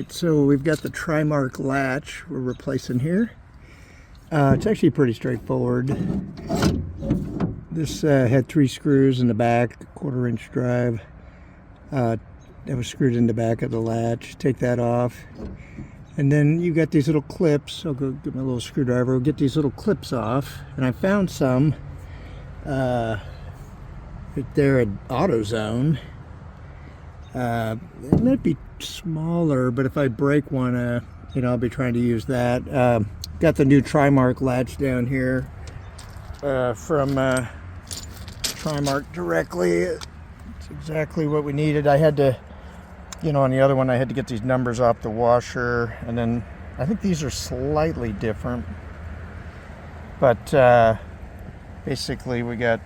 Alright, so we've got the Trimark Latch we're replacing here. It's actually pretty straightforward. This had 3 screws in the back, 1/4 inch drive. That was screwed in the back of the latch. Take that off. And then you got these little clips. I'll go get my little screwdriver. We'll get these little clips off. And I found some right there at AutoZone. It might be smaller, but if I break one, I'll be trying to use that. Got the new Trimark latch down here from Trimark directly. It's exactly what we needed. I had to, on the other one, I had to get these numbers off the washer, and then I think these are slightly different. But basically, we got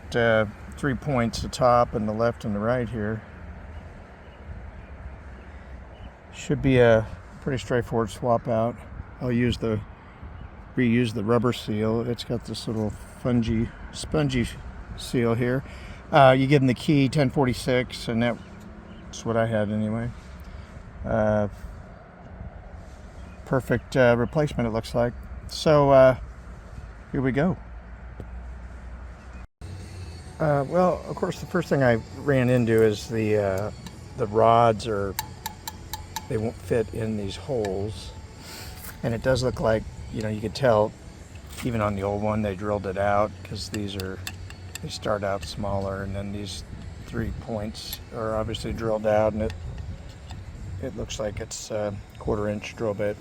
3 points, the top and the left and the right here. Should be a pretty straightforward swap out. I'll reuse the rubber seal. It's got this little spongy seal here. You give them the key 1046, and that's what I had anyway. Perfect replacement, it looks like. So here we go. Well, of course, the first thing I ran into is the rods they won't fit in these holes, and it does look like, you could tell even on the old one they drilled it out, because they start out smaller, and then these 3 points are obviously drilled out, and it looks like it's a 1/4 inch drill bit.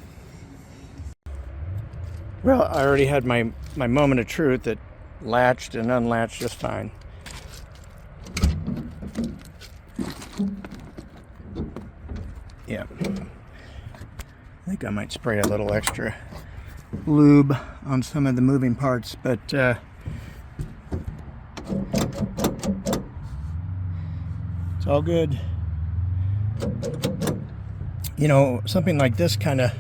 Well, I already had my moment of truth. That latched and unlatched just fine. Yeah, I think I might spray a little extra lube on some of the moving parts, but it's all good. Something like this kind of,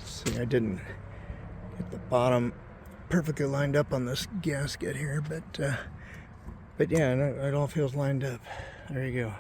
see, I didn't get the bottom perfectly lined up on this gasket here, but yeah, it all feels lined up. There you go.